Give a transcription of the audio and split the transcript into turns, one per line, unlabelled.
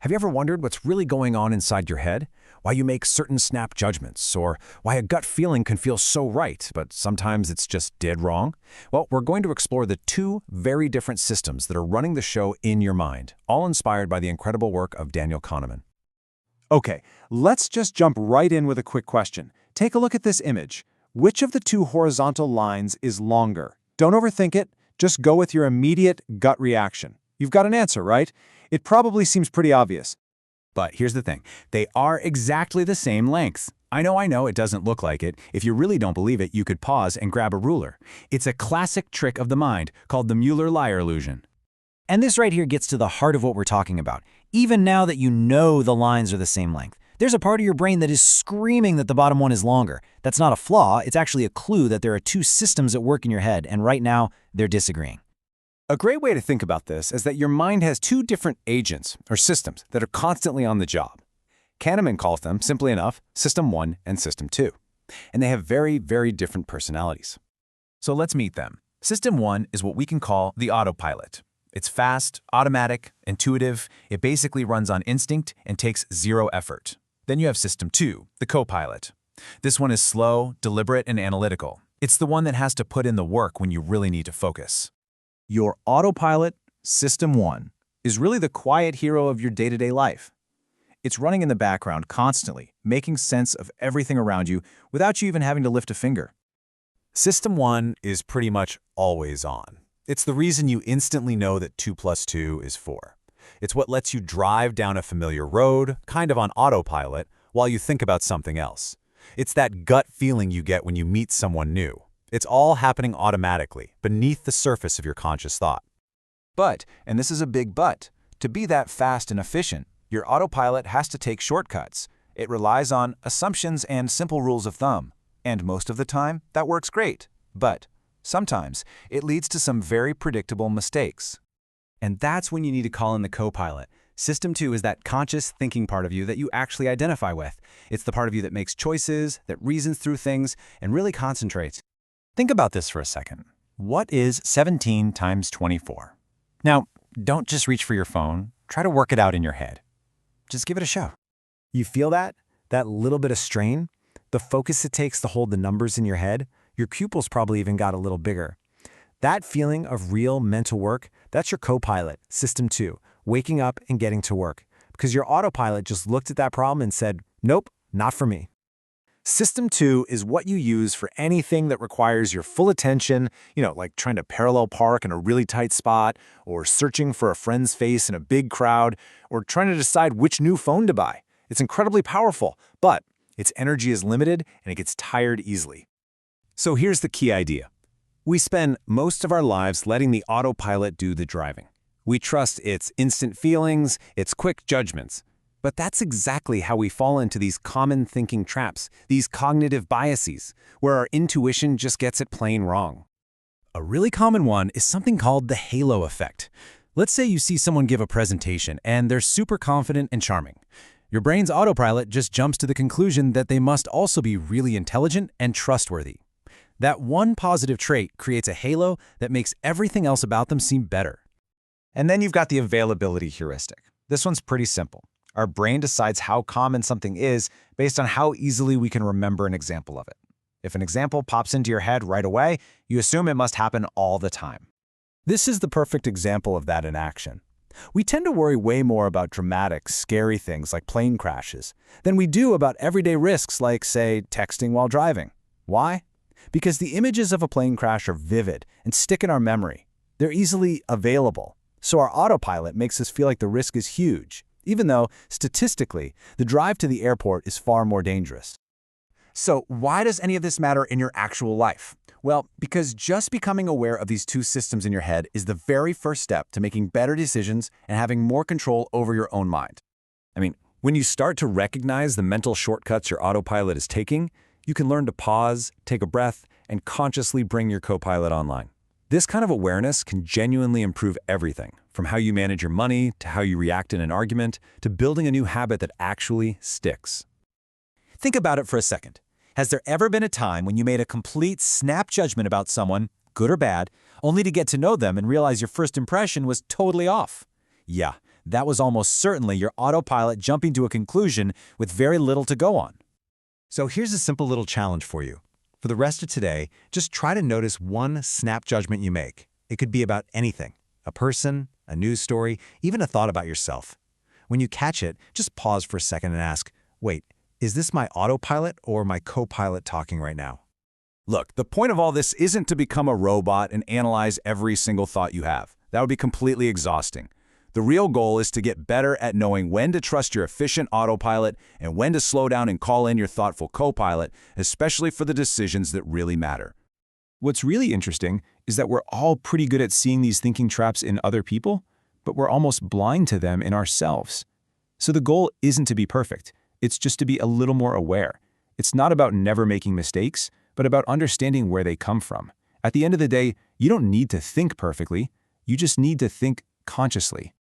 Have you ever wondered what's really going on inside your head? Why you make certain snap judgments, or why a gut feeling can feel so right, but sometimes it's just dead wrong? Well, we're going to explore the two very different systems that are running the show in your mind, all inspired by the incredible work of Daniel Kahneman.
Okay, let's just jump right in with a quick question. Take a look at this image. Which of the two horizontal lines is longer? Don't overthink it. Just go with your immediate gut reaction. You've got an answer, right? It probably seems pretty obvious.
But here's the thing. They are exactly the same length. I know, it doesn't look like it. If you really don't believe it, you could pause and grab a ruler. It's a classic trick of the mind called the Mueller-Lyer illusion.
And this right here gets to the heart of what we're talking about. Even now that you know the lines are the same length, there's a part of your brain that is screaming that the bottom one is longer. That's not a flaw, it's actually a clue that there are two systems at work in your head, and right now, they're disagreeing.
A great way to think about this is that your mind has two different agents, or systems, that are constantly on the job. Kahneman calls them, simply enough, System 1 and System 2. And they have very, very different personalities. So let's meet them. System 1 is what we can call the autopilot. It's fast, automatic, intuitive. It basically runs on instinct and takes zero effort. Then you have System 2, the co-pilot. This one is slow, deliberate, and analytical. It's the one that has to put in the work when you really need to focus.
Your autopilot, System 1, is really the quiet hero of your day-to-day life. It's running in the background constantly, making sense of everything around you without you even having to lift a finger.
System 1 is pretty much always on. It's the reason you instantly know that 2 plus 2 is 4. It's what lets you drive down a familiar road, kind of on autopilot, while you think about something else. It's that gut feeling you get when you meet someone new. It's all happening automatically, beneath the surface of your conscious thought. But, and this is a big but, to be that fast and efficient, your autopilot has to take shortcuts. It relies on assumptions and simple rules of thumb. And most of the time, that works great. But sometimes, it leads to some very predictable mistakes. And that's when you need to call in the co-pilot. System 2 is that conscious thinking part of you that you actually identify with. It's the part of you that makes choices, that reasons through things, and really concentrates. Think about this for a second. What is 17 times 24? Now, don't just reach for your phone. Try to work it out in your head. Just give it a show. You feel that? That little bit of strain? The focus it takes to hold the numbers in your head? Your pupils probably even got a little bigger. That feeling of real mental work, that's your co-pilot, System 2, waking up and getting to work. Because your autopilot just looked at that problem and said, nope, not for me. System 2 is what you use for anything that requires your full attention, like trying to parallel park in a really tight spot, or searching for a friend's face in a big crowd, or trying to decide which new phone to buy. It's incredibly powerful, but its energy is limited and it gets tired easily. So here's the key idea. We spend most of our lives letting the autopilot do the driving. We trust its instant feelings, its quick judgments. But that's exactly how we fall into these common thinking traps, these cognitive biases, where our intuition just gets it plain wrong. A really common one is something called the halo effect. Let's say you see someone give a presentation and they're super confident and charming. Your brain's autopilot just jumps to the conclusion that they must also be really intelligent and trustworthy. That one positive trait creates a halo that makes everything else about them seem better. And then you've got the availability heuristic. This one's pretty simple. Our brain decides how common something is based on how easily we can remember an example of it. If an example pops into your head right away, you assume it must happen all the time. This is the perfect example of that in action. We tend to worry way more about dramatic, scary things like plane crashes than we do about everyday risks like, say, texting while driving. Why? Because the images of a plane crash are vivid and stick in our memory. They're easily available, so our autopilot makes us feel like the risk is huge, even though, statistically, the drive to the airport is far more dangerous. So why does any of this matter in your actual life? Well, because just becoming aware of these two systems in your head is the very first step to making better decisions and having more control over your own mind. When you start to recognize the mental shortcuts your autopilot is taking, you can learn to pause, take a breath, and consciously bring your co-pilot online. This kind of awareness can genuinely improve everything, from how you manage your money, to how you react in an argument, to building a new habit that actually sticks. Think about it for a second. Has there ever been a time when you made a complete snap judgment about someone, good or bad, only to get to know them and realize your first impression was totally off? Yeah, That was almost certainly your autopilot jumping to a conclusion with very little to go on. So here's a simple little challenge for you. For the rest of today, just try to notice one snap judgment you make. It could be about anything, a person, a news story, even a thought about yourself. When you catch it, just pause for a second and ask, wait, is this my autopilot or my co-pilot talking right now? Look, the point of all this isn't to become a robot and analyze every single thought you have. That would be completely exhausting. The real goal is to get better at knowing when to trust your efficient autopilot and when to slow down and call in your thoughtful co-pilot, especially for the decisions that really matter.
What's really interesting is that we're all pretty good at seeing these thinking traps in other people, but we're almost blind to them in ourselves. So the goal isn't to be perfect. It's just to be a little more aware. It's not about never making mistakes, but about understanding where they come from. At the end of the day, you don't need to think perfectly. You just need to think consciously.